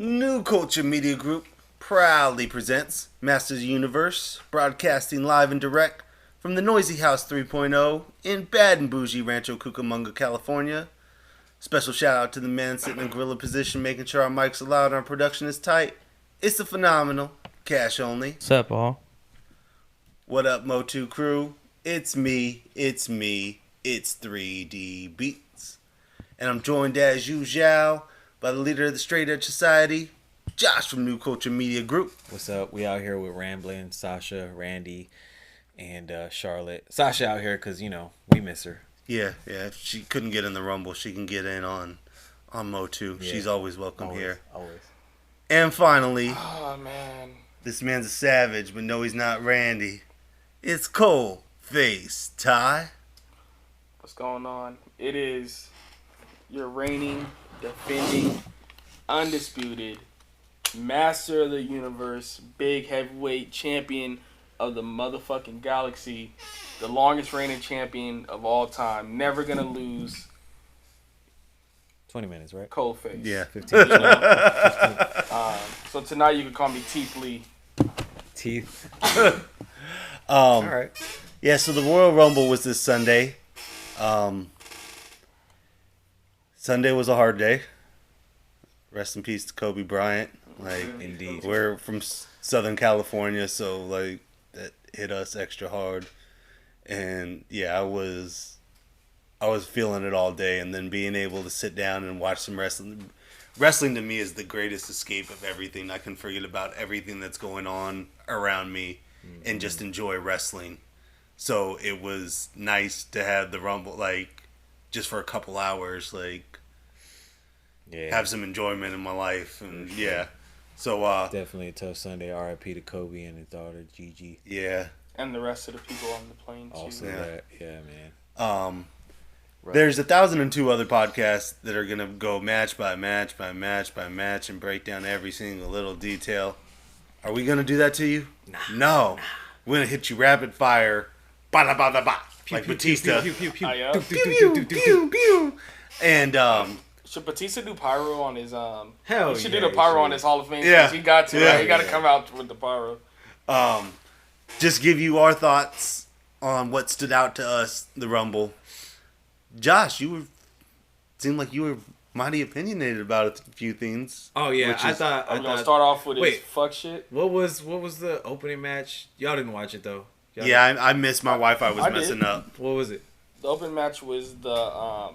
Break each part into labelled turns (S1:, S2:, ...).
S1: New Culture Media Group proudly presents Masters of the Universe, broadcasting live and direct from the Noisy House 3.0 in Bad and Bougie Rancho Cucamonga, California. Special shout out to the man sitting in gorilla position, making sure our mics are loud and our production is tight. It's the phenomenal Cash Only.
S2: What's up, all?
S1: What up, Motu crew? It's me, it's 3D Beats. And I'm joined as usual by the leader of the Straight Edge Society, Josh from New Culture Media Group.
S3: What's up? We out here with Ramblin', Sasha, Randy, and Charlotte. Sasha out here because, we miss her.
S1: Yeah. If she couldn't get in the Rumble, she can get in on Motu. Yeah. She's always welcome here.
S3: Always.
S1: And finally,
S4: oh man,
S1: this man's a savage, but no, he's not Randy. It's Cold Face Ty.
S4: what's going on? It is your reigning, defending, undisputed Master of the Universe, big heavyweight champion of the motherfucking galaxy, the longest reigning champion of all time, never gonna lose.
S3: 20 minutes, right?
S4: Cold Face.
S1: Yeah,
S3: 15.
S4: So tonight you can call me Teeth Lee.
S3: Teeth.
S1: All
S3: right.
S1: Yeah, so the Royal Rumble was this Sunday. Sunday was a hard day. Rest in peace to Kobe Bryant.
S3: Indeed.
S1: We're from Southern California, so that hit us extra hard. And yeah, I was feeling it all day, and then being able to sit down and watch some wrestling. Wrestling to me is the greatest escape of everything. I can forget about everything that's going on around me and just enjoy wrestling. So it was nice to have the Rumble, just for a couple hours, have some enjoyment in my life. And yeah. So
S3: Definitely a tough Sunday. R.I.P. to Kobe and his daughter, Gigi.
S1: Yeah.
S4: And the rest of the people on the plane, too.
S3: Also that. Yeah, man.
S1: Right. There's 1,002 other podcasts that are going to go match by match by match by match and break down every single little detail. Are we going to do that to you? No. We're going to hit you rapid fire. Ba-da-ba-da-ba. Like Batista.
S3: Pew, pew, pew,
S4: Yeah.
S1: Pew, pew, pew. And,
S4: should Batista do pyro on his
S3: Hell
S4: he should
S3: yeah,
S4: do the pyro on his Hall of Fame.
S1: Yeah.
S4: He got to,
S1: Yeah.
S4: right? He got to come out with the pyro.
S1: just give you our thoughts on what stood out to us, the Rumble. Josh, seemed like you were mighty opinionated about a few things.
S3: Oh, yeah. I
S4: Are
S3: thought.
S4: we gonna start off with his fuck shit?
S3: What was the opening match? Y'all didn't watch it, though.
S1: Yeah, I missed my Wi-Fi was
S4: I
S1: messing
S4: did.
S1: up.
S3: What was it?
S4: The open match was the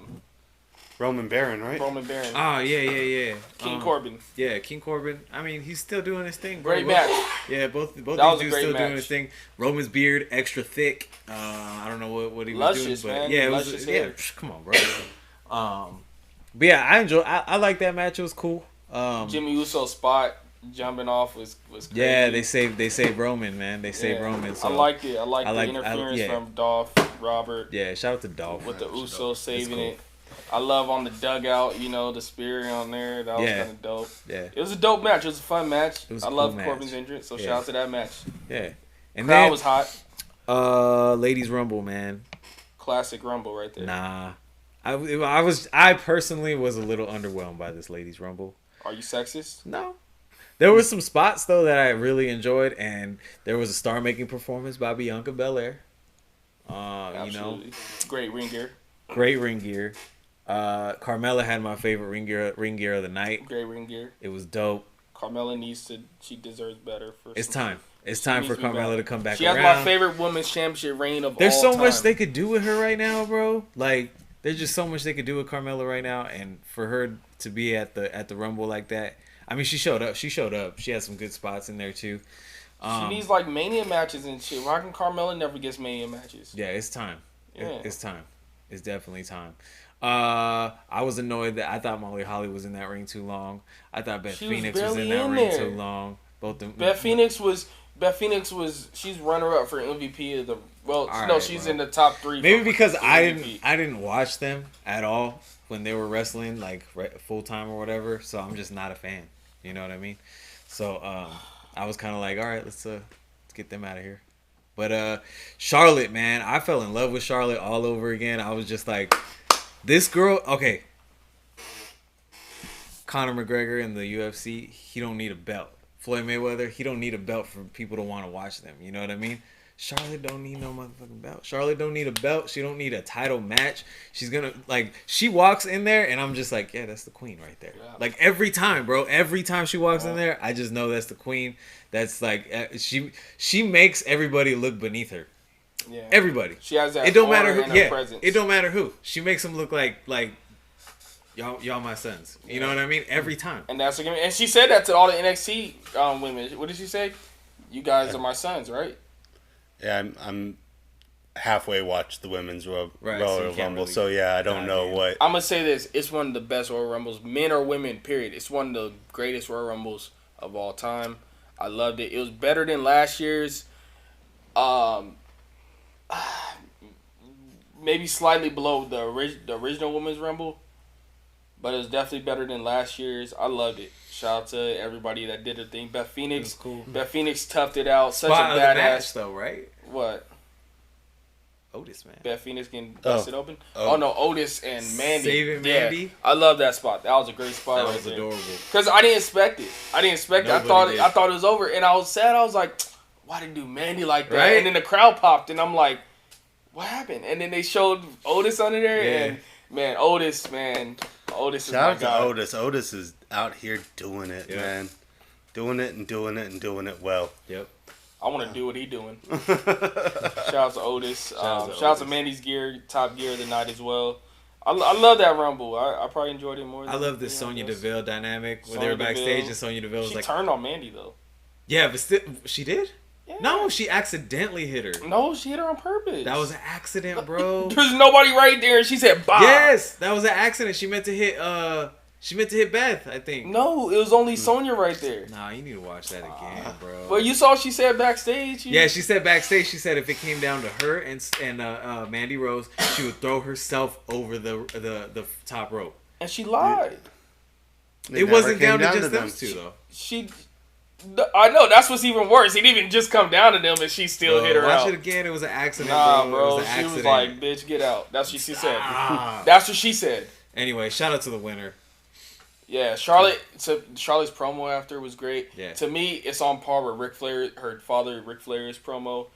S1: Roman Baron, right?
S4: Roman Baron,
S3: Oh, yeah.
S4: King Corbin.
S3: Yeah, King Corbin. I mean, he's still doing his thing, bro.
S4: Great match.
S3: Yeah, both
S4: That
S3: these
S4: was a
S3: dudes
S4: great
S3: still doing
S4: match.
S3: his thing. Roman's beard extra thick. I don't know what he was
S4: Luscious,
S3: doing, but
S4: man.
S3: yeah, it
S4: Luscious
S3: was.
S4: hair.
S3: Yeah, come on, bro. But yeah, I like that match. It was cool.
S4: Jimmy Uso's spot jumping off was crazy.
S3: Yeah, they saved Roman, man. They saved Roman. So
S4: I liked it. I liked
S3: I
S4: the
S3: like-
S4: interference
S3: yeah.
S4: from Dolph, Robert,
S3: Yeah, shout out to Dolph
S4: with the Usos
S3: It's
S4: saving
S3: cool.
S4: it. I love on the dugout, the spear on there. That was
S3: Yeah.
S4: kind of dope.
S3: Yeah,
S4: It was a dope match. It was a fun match.
S3: It was a
S4: I
S3: cool
S4: love
S3: match.
S4: Corbin's entrance, so
S3: Yeah.
S4: shout out to that match.
S3: yeah. And
S4: Crowd
S3: then
S4: was hot.
S3: Ladies Rumble, man.
S4: Classic Rumble right there.
S3: Nah, I personally was a little underwhelmed by this Ladies Rumble.
S4: Are you sexist?
S3: No. There were some spots, though, that I really enjoyed, and there was a star-making performance by Bianca Belair.
S4: Absolutely. Great ring gear.
S3: Great ring gear. Carmella had my favorite ring gear of the night.
S4: Great ring gear.
S3: It was dope.
S4: Carmella she deserves better.
S3: It's time. It's time for
S4: needs to be
S3: Carmella
S4: better.
S3: to come back
S4: She
S3: around.
S4: has my favorite women's championship reign of
S3: There's
S4: all
S3: so
S4: time.
S3: much they could do with her right now, bro. There's just so much they could do with Carmella right now, and for her to be at the Rumble like that. I mean, she showed up. She had some good spots in there too.
S4: She needs Mania matches and shit. Rockin' Carmella never gets Mania matches.
S3: Yeah, it's time.
S4: Yeah.
S3: It's time. It's definitely time. I was annoyed that I thought Molly Holly was in that ring too long. I thought Beth
S4: She was
S3: Phoenix was in
S4: barely
S3: that
S4: in
S3: ring
S4: there.
S3: too long.
S4: Beth Phoenix was she's runner up for MVP of the
S3: right,
S4: she's
S3: bro.
S4: in the top 3.
S3: Maybe
S4: for
S3: because
S4: MVP.
S3: I didn't watch them at all when they were wrestling full time or whatever. So I'm just not a fan. You know what I mean? So I was kind of like, all right, let's get them out of here. But Charlotte, man, I fell in love with Charlotte all over again. I was just like, this girl, okay. Conor McGregor in the UFC, he don't need a belt. Floyd Mayweather, he don't need a belt for people to want to watch them. You know what I mean? Charlotte don't need no motherfucking belt. Charlotte don't need a belt. She don't need a title match. She's gonna she walks in there and I'm just like, yeah, that's the queen right there. Yeah. Like every time, bro. Every time she walks in there, I just know that's the queen. That's like she makes everybody look beneath her. Yeah. Everybody.
S4: She has that.
S3: It don't matter who. Yeah.
S4: Presence.
S3: It don't matter who. She makes them look like y'all my sons. You know what I mean? Every time.
S4: And that's and she said that to all the NXT women. What did she say? You guys are my sons, right?
S1: Yeah, I'm halfway watched the women's Royal Rumble,
S3: really
S1: so yeah, I don't know what.
S4: I'm gonna say this: it's one of the best Royal Rumbles, men or women. Period. It's one of the greatest Royal Rumbles of all time. I loved it. It was better than last year's. Maybe slightly below the original Women's Rumble, but it was definitely better than last year's. I loved it. Shout out to everybody that did their thing. Beth Phoenix,
S3: cool.
S4: Beth Phoenix toughed it out. Such
S3: Spot
S4: a
S3: of
S4: badass.
S3: the match, though, right?
S4: What?
S3: Otis, man.
S4: Beth Phoenix getting busted open. Oh no, Otis and Mandy.
S3: Saving Mandy.
S4: Yeah, I love that spot. That was a great spot.
S3: That was adorable.
S4: Because I didn't expect it.
S3: Nobody
S4: I thought it was over, and I was sad. I was like, why did they do Mandy like that?
S3: Right?
S4: And then the crowd popped, and I'm like, what happened? And then they showed Otis under there, and man, Otis is my guy.
S1: Shout out to Otis. Otis is out here doing it, man. Doing it and doing it and doing it well.
S3: Yep.
S4: I want to do what he doing. Shout out to Otis. Shout out to Mandy's gear, top gear of the night as well. I love that Rumble. I probably enjoyed it more.
S3: I love the Sonya Deville dynamic when they were backstage and Sonya Deville was
S4: she
S3: like...
S4: She turned on Mandy, though.
S3: Yeah, but still... She did?
S4: Yeah.
S3: No, she accidentally hit her.
S4: No, she hit her on purpose.
S3: That was an accident, bro.
S4: There's nobody right there, and she said, "Bye."
S3: Yes, that was an accident. She meant to hit Beth, I think.
S4: No, it was only Sonya right there.
S3: Nah, you need to watch that again, bro.
S4: But you saw she said backstage.
S3: Yeah, she said backstage. She said if it came down to her and Mandy Rose, she would throw herself over the top rope.
S4: And she lied.
S3: It wasn't down to just those two, though.
S4: I know, that's what's even worse. It didn't even just come down to them and she still hit her out.
S3: Watch it again. It was an accident,
S4: bro.
S3: It was an accident.
S4: She was like, bitch, get out. That's what she said. That's what she said.
S3: Anyway, shout out to the winner.
S4: Yeah, Charlotte's promo after was great.
S3: Yeah.
S4: To me, it's on par with Ric Flair, her father Ric Flair's promo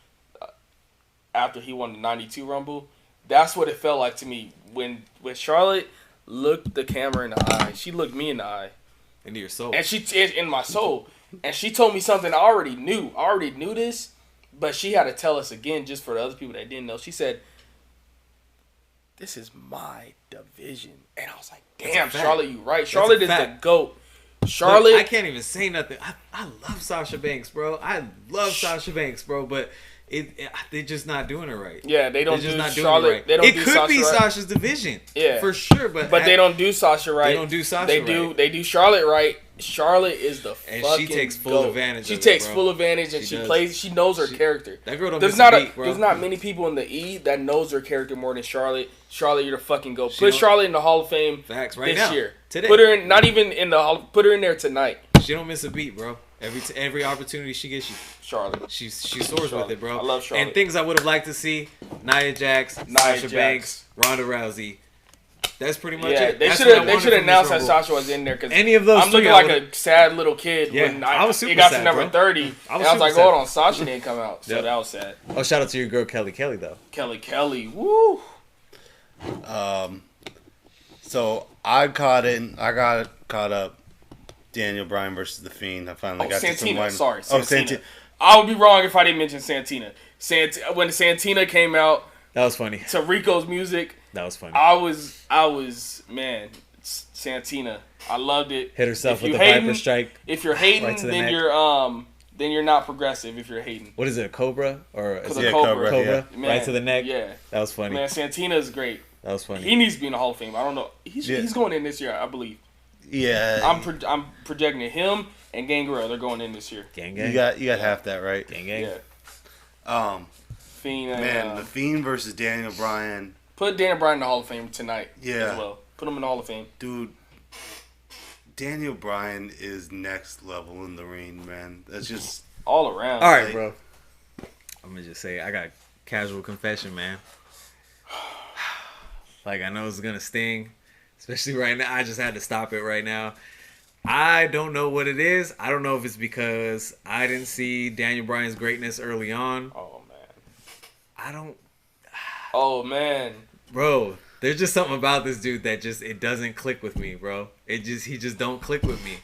S4: after he won the 92 Rumble. That's what it felt like to me. When Charlotte looked the camera in the eye, she looked me in the eye.
S3: Into your soul.
S4: And in my soul. And she told me something I already knew. I already knew this, but she had to tell us again just for the other people that didn't know. She said, "This is my division." And I was like, damn, Charlotte, you right. Charlotte is the GOAT. Charlotte.
S3: Look, I can't even say nothing. I love Sasha Banks, bro. But they're just not doing it right.
S4: Yeah, they don't
S3: do
S4: Charlotte.
S3: Right.
S4: They don't
S3: it
S4: do
S3: could
S4: Sasha
S3: be
S4: right.
S3: Sasha's division. Yeah. For sure. But
S4: they don't do Sasha right.
S3: They don't do Sasha right.
S4: They do Charlotte right. Charlotte is the
S3: and
S4: fucking
S3: she takes full
S4: GOAT.
S3: advantage.
S4: She takes full advantage and she knows her character.
S3: That girl don't
S4: there's not many people in the E that knows her character more than Charlotte. Charlotte, you're the fucking GOAT. Put Charlotte in the Hall of Fame this year.
S3: Today.
S4: Put her in, not even in the Hall. Put her in there tonight.
S3: She don't miss a beat, bro. Every opportunity she gets,
S4: Charlotte.
S3: She soars with it, bro.
S4: I love Charlotte.
S3: And things I would have liked to see: Nia Jax, Sasha Banks, Ronda Rousey. That's pretty much it.
S4: They should announce that Sasha was in there because
S3: any of those.
S4: I'm looking like a sad little kid when
S3: I was super
S4: it got
S3: sad,
S4: to number 30. And I was like, hold on, Sasha didn't come out, so that was sad.
S3: Oh, shout out to your girl Kelly though.
S4: Kelly, woo.
S1: So I got caught up. Daniel Bryan versus the Fiend. I finally got
S4: Santina.
S1: to some
S4: Santina. I would be wrong if I didn't mention Santina. When Santina came out,
S3: that was funny.
S4: To Rico's music,
S3: that was funny.
S4: I was man, Santina. I loved it.
S3: Hit herself with the Viper Strike.
S4: If you're hating, right then you're not progressive. If you're hating,
S3: what is it? A Cobra or
S4: a Cobra?
S3: Yeah. Man, right to the neck.
S4: Yeah,
S3: that was funny.
S4: Man, Santina is great.
S3: That was funny.
S4: He needs to be in the Hall of Fame. I don't know. He's going in this year, I believe.
S1: Yeah,
S4: I'm projecting him and Gangrel. They're going in this year.
S1: Gang. You got half that right.
S3: Gang.
S4: Yeah.
S1: Fiend. The Fiend versus Daniel Bryan.
S4: Put Daniel Bryan in the Hall of Fame tonight.
S1: Yeah.
S4: As well. Put him in the Hall of Fame.
S1: Dude, Daniel Bryan is next level in the ring, man. That's just
S4: all around.
S3: All right, bro. I'm gonna just say I got casual confession, man. Like I know it's gonna sting. Especially right now, I just had to stop it right now. I don't know what it is. I don't know if it's because I didn't see Daniel Bryan's greatness early on.
S4: Oh man.
S3: I don't,
S4: Oh man.
S3: bro. There's just something about this dude that just it doesn't click with me, bro. He just don't click with me.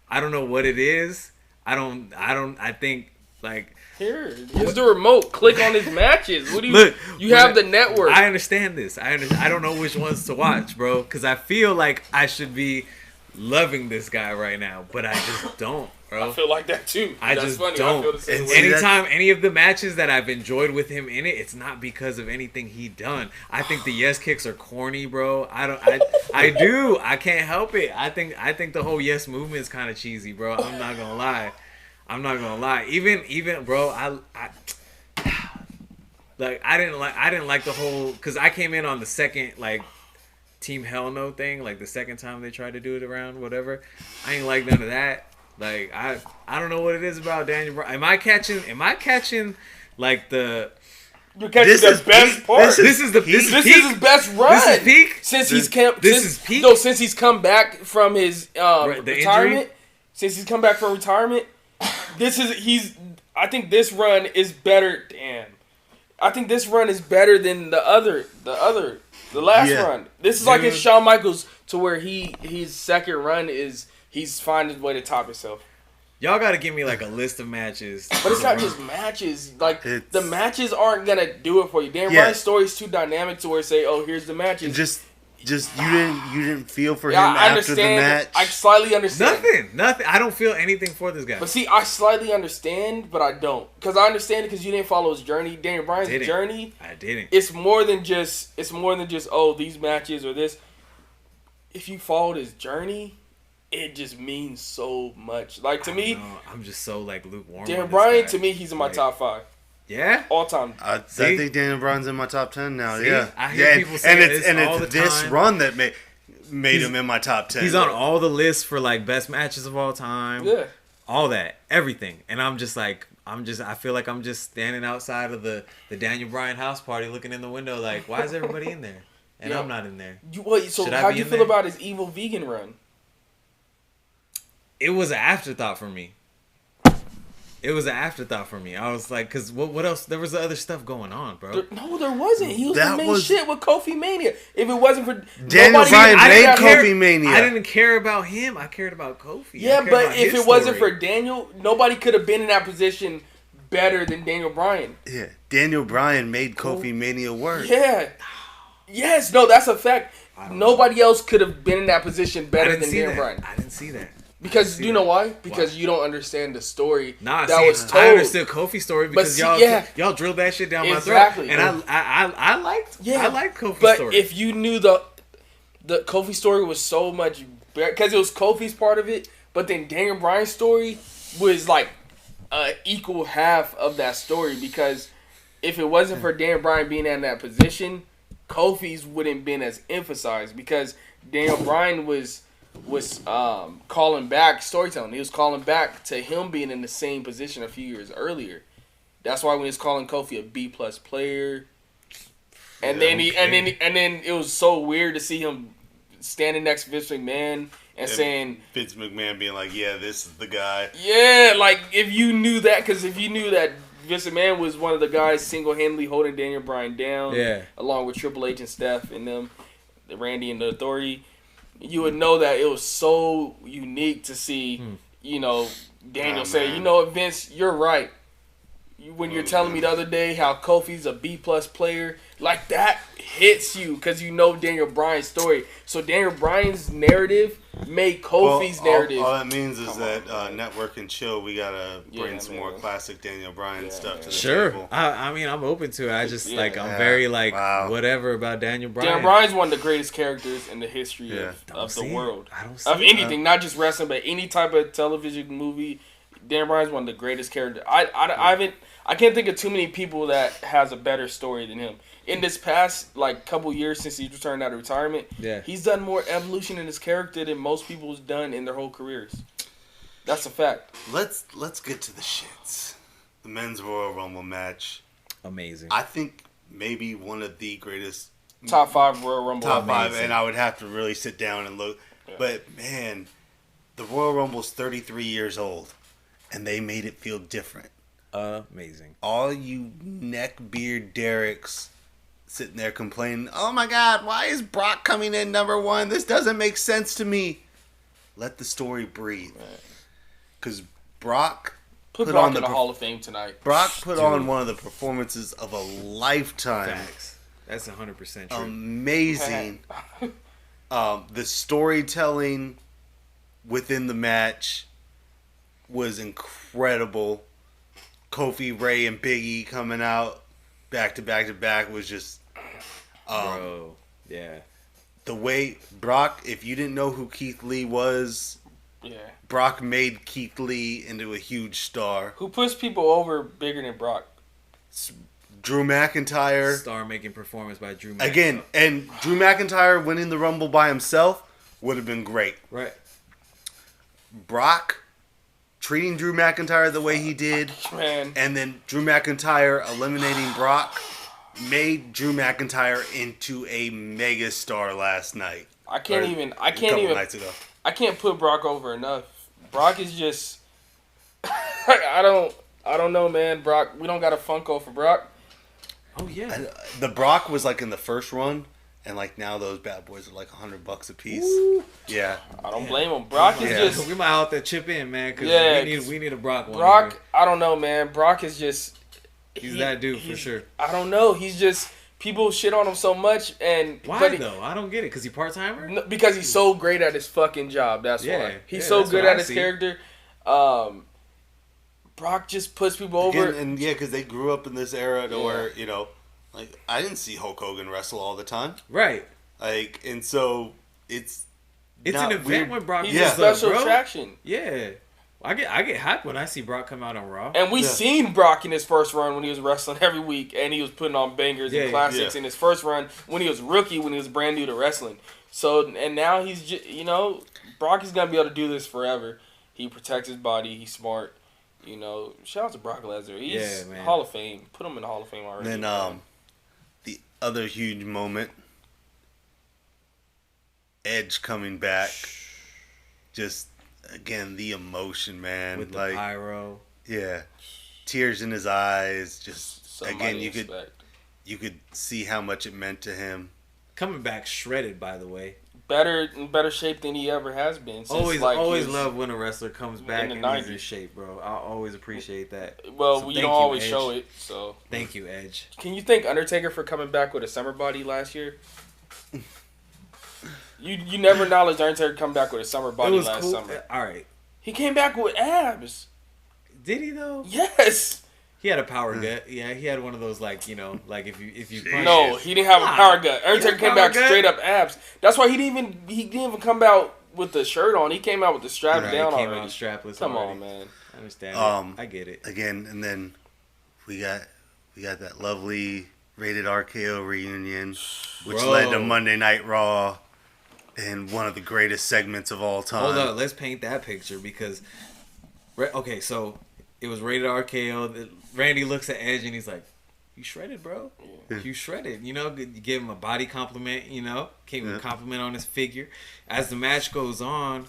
S3: I don't know what it is. I think like
S4: Here's the remote. Click on his matches. What do you
S3: look.
S4: You have the network.
S3: I understand this. I don't know which ones to watch, bro, because I feel like I should be loving this guy right now, but I just don't, bro.
S4: I feel like that too. That's
S3: just
S4: funny.
S3: don't.
S4: I feel the same way.
S3: Anytime any of the matches that I've enjoyed with him in it, it's not because of anything he done. I think the yes kicks are corny, bro. I do. I can't help it. I think the whole yes movement is kind of cheesy, bro. I'm not gonna lie. Even bro, I didn't like the whole, because I came in on the second like Team Hell No thing, like the second time they tried to do it around whatever. I ain't like none of that. Like I don't know what it is about Daniel Bryan. Am I catching like the
S4: You're catching the best part.
S3: This is
S4: his best run.
S3: This is peak.
S4: Since
S3: is peak.
S4: No, since he's come back from his retirement.
S3: injury?
S4: Since he's come back from retirement, I think this run is better. Damn. I think this run is better than the last run. This is like his Shawn Michaels, to where his second run is he's finding his way to top himself.
S3: Y'all got to give me like a list of matches.
S4: But it's not just matches. Like the matches aren't gonna do it for you. Dan Bryan's story is too dynamic to where say, "Oh, here's the matches."
S1: Just you didn't feel for him after the match.
S4: I slightly understand.
S3: Nothing. I don't feel anything for this guy.
S4: But see, I slightly understand, but I don't, because I understand it because you didn't follow his journey. Daniel Bryan's journey.
S3: I didn't.
S4: It's more than just oh, these matches or this. If you followed his journey, it just means so much. Like to me,
S3: I'm just so like lukewarm.
S4: Daniel Bryan, to me, he's in my top 5.
S3: Yeah,
S4: all time.
S1: I think Daniel Bryan's in my top 10 now.
S3: See?
S1: Yeah,
S3: I hear people say
S1: it's this run that made him in my top 10.
S3: He's on all the lists for like best matches of all time.
S4: Yeah,
S3: all that, everything, and I'm just like, I feel like I'm just standing outside of the Daniel Bryan house party, looking in the window, like, why is everybody in there and I'm not in there?
S4: So how do you feel about his evil vegan run?
S3: It was an afterthought for me. I was like, because what else? There was other stuff going on, bro.
S4: There wasn't. He was the main shit with Kofi Mania. If it wasn't for
S1: Daniel Bryan made Kofi Mania.
S3: I didn't care about him. I cared about Kofi.
S4: Yeah, but if it wasn't for Daniel, nobody could have been in that position better than Daniel Bryan.
S1: Yeah, Daniel Bryan made Kofi Mania work.
S4: Yeah. Yes, no, that's a fact. Nobody else could have been in that position better than Daniel Bryan.
S3: I didn't see that.
S4: Because do you know why? Because you don't understand the story was told.
S3: I understood Kofi's story because y'all drilled that shit down my throat. And I liked Kofi's story.
S4: But if you knew the Kofi story was so much better, because it was Kofi's part of it, but then Daniel Bryan's story was like equal half of that story, because if it wasn't for Daniel Bryan being in that position, Kofi's wouldn't been as emphasized, because Daniel Bryan was calling back storytelling. He was calling back to him being in the same position a few years earlier. That's why when he was calling Kofi a B+ player, and then it was so weird to see him standing next to Vince McMahon and saying
S1: Vince McMahon being like, "Yeah, this is the guy."
S4: Yeah, like if you knew that, because if you knew that Vince McMahon was one of the guys single-handedly holding Daniel Bryan down, along with Triple H and Steph and them, Randy and the Authority, you would know that it was so unique to see, Daniel say, "You know what, Vince, you're right. When you're telling me the other day how Kofi's a B+ player, like that hits you because you know Daniel Bryan's story. So Daniel Bryan's narrative made Kofi's narrative.
S1: All that means is that Network and Chill, we gotta bring some more classic Daniel Bryan stuff to the table.
S3: I mean, I'm open to it. I just I'm very whatever about Daniel Bryan.
S4: Daniel Bryan's one of the greatest characters in the history of the world.
S3: I don't see
S4: of anything, not just wrestling, but any type of television movie. Daniel Bryan's one of the greatest characters. I can't think of too many people that has a better story than him. In this past couple years since he's returned out of retirement, he's done more evolution in his character than most people's done in their whole careers. That's a fact.
S1: Let's get to the shits. The men's Royal Rumble match.
S3: Amazing.
S1: I think maybe one of the greatest
S4: top 5 Royal Rumble.
S1: Top 5, and I would have to really sit down and look. Yeah. But man, the Royal Rumble's 33 years old, and they made it feel different.
S3: Amazing.
S1: All you neckbeard Derricks sitting there complaining, oh my God, why is Brock coming in #1? This doesn't make sense to me. Let the story breathe. Because Brock
S4: put Brock on in the Hall of Fame tonight.
S1: Brock put on one of the performances of a lifetime.
S3: Facts. That's 100% true.
S1: Amazing. The storytelling within the match was incredible. Kofi, Ray, and Big E coming out back to back to back was just...
S3: Bro, yeah.
S1: The way Brock, if you didn't know who Keith Lee was, Brock made Keith Lee into a huge star.
S4: Who puts people over bigger than Brock?
S1: Drew McIntyre.
S3: Star-making performance by Drew McIntyre.
S1: Again, and Drew McIntyre winning the Rumble by himself would have been great.
S3: Right.
S1: Brock treating Drew McIntyre the way he did, and then Drew McIntyre eliminating Brock, made Drew McIntyre into a mega star last night.
S4: I can't put Brock over enough. Brock is just I don't know, man. Brock, we don't got a Funko for Brock.
S3: Oh yeah.
S1: The Brock was like in the first run, and like now those bad boys are like $100 a piece.
S4: Ooh.
S1: Yeah.
S4: I don't blame him. Brock is just...
S3: We might have to chip in, man, because we need a Brock one.
S4: Brock, I don't know, man. Brock is just...
S3: He's that dude for sure.
S4: I don't know. He's just... People shit on him so much, and...
S3: Why, though? I don't get it. Because he part-timer?
S4: No, because he's so great at his fucking job. That's why. He's so good at his character. Brock just puts people over.
S1: And because they grew up in this era where, you know... Like, I didn't see Hulk Hogan wrestle all the time.
S3: Right.
S1: Like, and so it's
S3: an event when Brock
S4: He's a special attraction.
S3: Yeah. I get hyped when I see Brock come out on Raw.
S4: And we seen Brock in his first run when he was wrestling every week, and he was putting on bangers and classics in his first run when he was rookie, when he was brand new to wrestling. So, and now he's just, you know, Brock is going to be able to do this forever. He protects his body. He's smart. You know, shout out to Brock Lesnar. He's Hall of Fame. Put him in the Hall of Fame already.
S1: Then, the other huge moment, Edge coming back. Just, again, the emotion, man.
S3: With the
S1: like,
S3: pyro.
S1: Yeah. Tears in his eyes. Just,
S4: somebody
S1: again, you could see how much it meant to him.
S3: Coming back shredded, by the way.
S4: In better shape than he ever has been. Since,
S3: always love when a wrestler comes back and he's in shape, bro. I always appreciate that.
S4: Well, you don't always show it, so.
S3: Thank you, Edge.
S4: Can you thank Undertaker for coming back with a summer body last year? You never acknowledged Undertaker come back with a summer body last summer.
S3: All right.
S4: He came back with abs.
S3: Did he though?
S4: Yes.
S3: He had a power gut. Yeah, he had one of those like if you punch.
S4: No, he didn't have a power gut. Undertaker came back straight up abs. That's why he didn't even come out with the shirt on. He came out with the strap down already. He came out
S3: strapless.
S4: Come on, man.
S3: I understand. I get it.
S1: Again, and then we got that lovely rated RKO reunion, which led to Monday Night Raw, and one of the greatest segments of all time.
S3: Hold on, let's paint that picture because, okay, so it was rated RKO. Randy looks at Edge and he's like, "You shredded, bro. You shredded." You know, you give him a body compliment. You know, gave him a compliment on his figure. As the match goes on,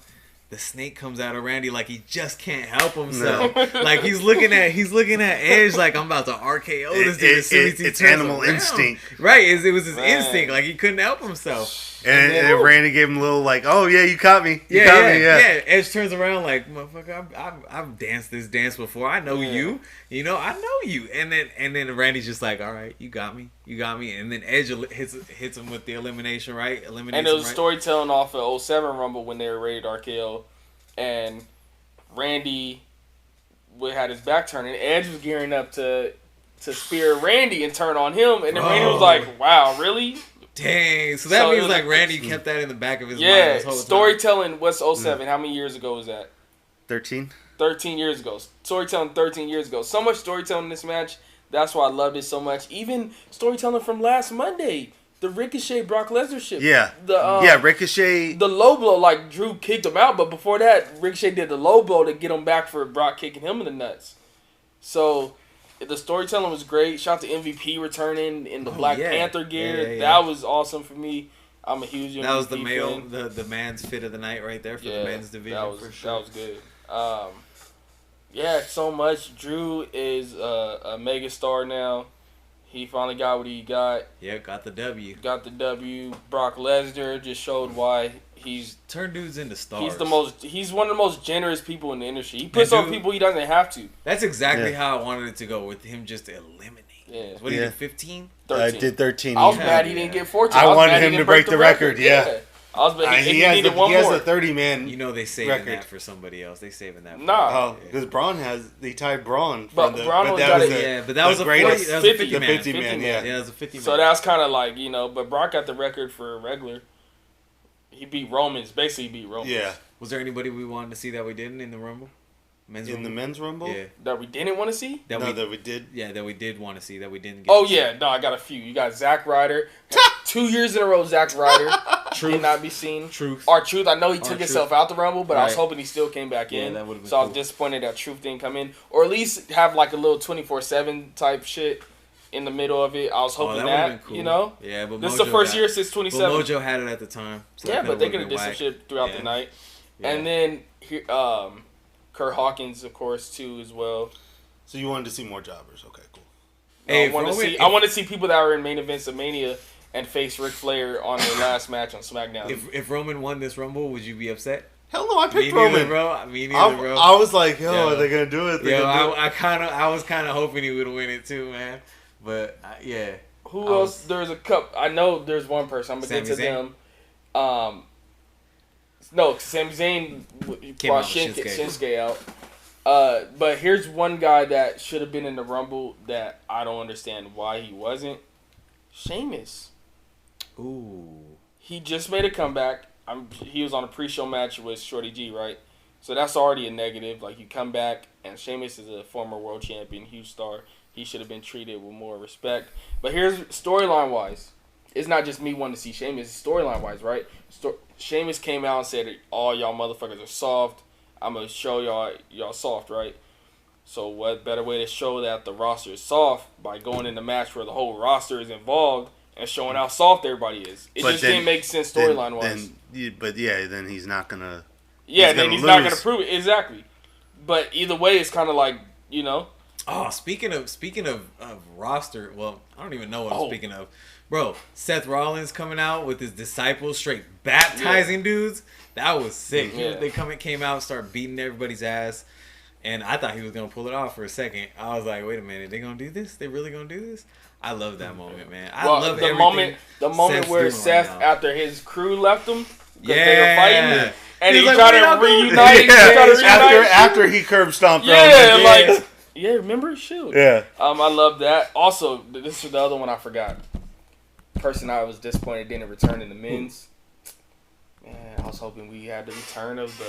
S3: the snake comes out of Randy like he just can't help himself. No. Like he's looking at Edge like I'm about to RKO this dude as soon as he
S1: it's
S3: turns
S1: animal
S3: around.
S1: Instinct.
S3: Right, it was his instinct. Like he couldn't help himself.
S1: And Randy gave him a little like, "Oh yeah, you caught me. You
S3: caught
S1: me."
S3: Edge turns around like, "Motherfucker, I've danced this dance before. I know you. You know, I know you." And then Randy's just like, "All right, you got me. And then Edge hits him with the elimination, right?
S4: And it was storytelling off of 07 Rumble when they were rated RKO, and Randy had his back turned, and Edge was gearing up to spear Randy and turn on him, and then Randy was like, "Wow, really?"
S3: Dang, so that means like Randy kept that in the back of his mind this whole time.
S4: Storytelling, what's 07? How many years ago was that?
S1: 13.
S4: 13 years ago. Storytelling 13 years ago. So much storytelling in this match. That's why I loved it so much. Even storytelling from last Monday. The Ricochet Brock Lesnar shit.
S1: Yeah. Ricochet.
S4: The low blow, like Drew kicked him out, but before that, Ricochet did the low blow to get him back for Brock kicking him in the nuts. So the storytelling was great. Shout out to MVP returning in the Black Panther gear. That was awesome for me. I'm a huge MVP
S3: That was the male,
S4: fan.
S3: the man's fit of the night right there for the men's division. For sure.
S4: That was good. Yeah, so much. Drew is a mega star now. He finally got what he got.
S3: Yeah, got the W.
S4: Got the W. Brock Lesnar just showed why he's
S3: turned dudes into stars.
S4: He's one of the most generous people in the industry. He puts on people he doesn't have to.
S3: That's exactly how I wanted it to go, with him just eliminating.
S4: Yeah.
S3: What did he do, 15?
S1: I did 13.
S4: I was mad he didn't get 14.
S1: I wanted him to break the record. Yeah.
S4: I was mad he needed
S1: one more. He has a 30-man
S3: You know they saving that for somebody else. They saving that.
S4: Nah.
S1: Because Braun they tied Braun.
S4: But
S3: that was a 50 man.
S1: 50 man, yeah.
S3: Yeah, that was a 50 man.
S4: So that's kind of like, but Brock got the record for regular. He beat Romans. Basically beat Romans.
S1: Yeah.
S3: Was there anybody we wanted to see that we didn't in the Rumble?
S1: The men's Rumble?
S3: Yeah.
S4: That we didn't want to see?
S1: That we did.
S3: Yeah, that we did want to see, that we didn't get
S4: No, I got a few. You got Zack Ryder. 2 years in a row, Zack Ryder did not be seen.
S3: Truth.
S4: R-Truth, I know he took himself out the Rumble, but I was hoping he still came back in.
S3: That would've been
S4: so I was disappointed that Truth didn't come in. Or at least have like a little 24/7 type shit in the middle of it. I was hoping that,
S3: cool.
S4: Yeah,
S3: but
S4: this is the first year since 27.
S3: But Mojo had it at the time.
S4: So but they could have did some shit throughout the night. Yeah. And then Kurt Hawkins, of course, too, as well.
S1: So you wanted to see more jobbers. Okay, cool.
S4: Hey, I want to see people that were in main events of Mania and face Ric Flair on their last match on SmackDown.
S3: If Roman won this Rumble, would you be upset?
S1: Hell no, I picked Roman.
S3: Me neither, bro.
S1: I was like, are they going to do it?
S3: I was kind of hoping he would win it too, man. But, yeah.
S4: Who else? There's a cup. I know there's one person. I'm going to get to them. No, Sami Zayn brought Shinsuke out. But here's one guy that should have been in the Rumble that I don't understand why he wasn't. Sheamus.
S3: Ooh.
S4: He just made a comeback. He was on a pre-show match with Shorty G, right? So that's already a negative. Like, you come back, and Sheamus is a former world champion, huge star. He should have been treated with more respect. But here's storyline-wise. It's not just me wanting to see Sheamus. Storyline-wise, right? Sheamus came out and said, all y'all motherfuckers are soft. I'm going to show y'all soft, right? So what better way to show that the roster is soft by going in the match where the whole roster is involved and showing how soft everybody is. It just didn't make sense storyline-wise.
S1: Then he's not going to...
S4: Yeah, then he's not going to prove it. Exactly. But either way, it's kind of like,
S3: Oh, speaking of roster, well, I don't even know what I'm speaking of. Bro, Seth Rollins coming out with his disciples straight baptizing dudes. That was sick.
S4: Yeah.
S3: They came out, start beating everybody's ass. And I thought he was going to pull it off for a second. I was like, wait a minute, they going to do this? They really going to do this? I love that moment, man. I love the
S4: moment where Seth, after his crew left him, because they were fighting, and he tried to reunite.
S1: After he curb stomped.
S4: Remember? Shoot.
S1: Yeah.
S4: I love that. Also, this is the other one I forgot. Person I was disappointed didn't return in the men's. Man, I was hoping we had the return of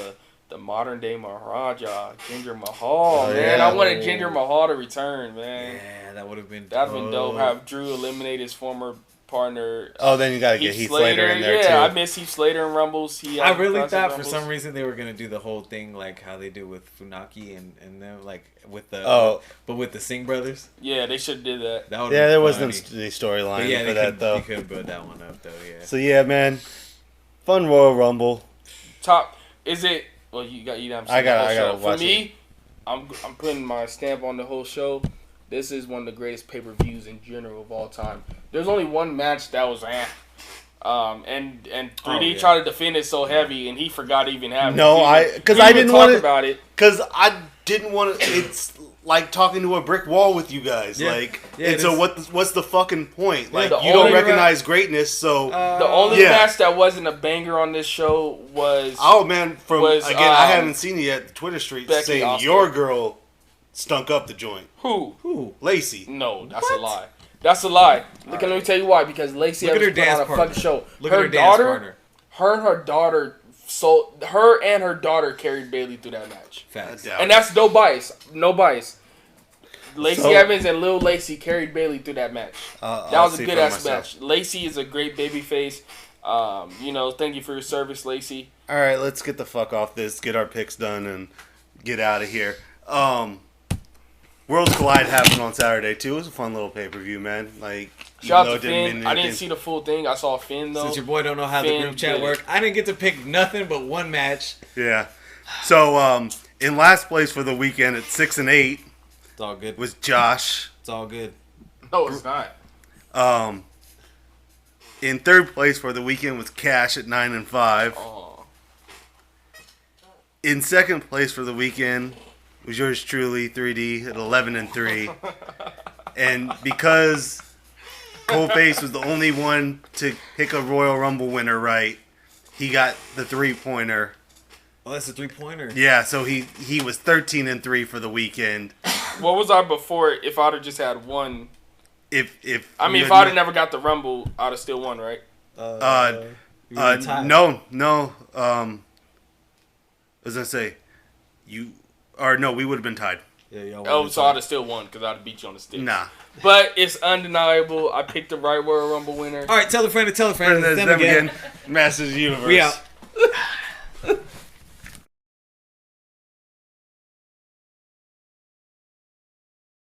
S4: the modern day Maharaja, Jinder Mahal. I wanted Jinder Mahal to return, man.
S3: Yeah, that would have been dope.
S4: That'd been dope. Have Drew eliminate his former partner.
S1: Oh, then you gotta get Heath Slater in there too.
S4: Yeah, I miss Heath Slater in Rumbles.
S3: I really thought for some reason they were gonna do the whole thing like how they do with Funaki and them, like with the but with the Singh brothers.
S4: Yeah, they should have did that.
S1: There wasn't the storyline for that though.
S3: They couldn't build that one up though. Yeah.
S1: So yeah, man, fun Royal Rumble.
S4: Top is it? Well, you got
S1: I gotta watch it.
S4: For me, I'm putting my stamp on the whole show. This is one of the greatest pay-per-views in general of all time. There's only one match that was and 3D tried to defend it so heavy, and he forgot to even have it.
S1: No, because I didn't want to
S4: about it.
S1: Because I didn't want to. It's like talking to a brick wall with you guys. So what's the fucking point? Like you don't recognize greatness. So
S4: the only match that wasn't a banger on this show was
S1: I haven't seen it yet. Twitter street
S4: Becky
S1: saying
S4: Oscar.
S1: Your girl stunk up the joint.
S4: Who?
S1: Lacey.
S4: No, that's a lie. That's a lie. Let me tell you why. Because Lacey
S3: Look at her
S4: put on
S3: dance
S4: a
S3: partner.
S4: fucking show.
S3: Look at her dance partner.
S4: Her and her daughter. So her and her daughter carried Bayley through that match.
S3: Facts.
S4: And that's no bias. No bias. Lacey Evans and Lil Lacey carried Bayley through that match. That was a good ass match. Lacey is a great baby face. Thank you for your service, Lacey.
S1: All right, let's get the fuck off this. Get our picks done and get out of here. Worlds Collide happened on Saturday too. It was a fun little pay per view, man. Like,
S4: Shout
S1: even
S4: out
S1: though
S4: to
S1: it
S4: Finn.
S1: mean
S4: I didn't
S1: anything-
S4: see the full thing. I saw Finn though.
S3: Since your boy don't know how the
S4: Finn
S3: group chat
S4: did it.
S3: work, I didn't get to pick nothing but one match.
S1: Yeah. So in last place for the weekend at 6-8
S3: It's all good.
S1: was Josh.
S3: It's all good.
S4: No, it's not.
S1: In third place for the weekend was Cash at 9-5.
S4: Oh.
S1: In second place for the weekend was yours truly, 3D, at 11-3. And because Coldface was the only one to pick a Royal Rumble winner right, he got the 3-pointer.
S3: Oh, that's a 3-pointer.
S1: Yeah, so he was 13-3 for the weekend.
S4: What was I before? If I'd have just had one.
S1: If
S4: if I'd have never got the Rumble, I'd have still won, right?
S3: You were tied.
S1: No. I was gonna say, we would have been tied.
S3: Yeah, y'all
S4: Oh,
S3: won.
S4: so I'd have still won because I'd have beat you on the stick.
S1: Nah.
S4: But it's undeniable. I picked the right Royal Rumble winner.
S3: All right, tell a friend to tell a friend. It's
S1: Friend,
S3: them
S1: them
S3: again.
S1: again. Masters of the Universe.
S3: We out.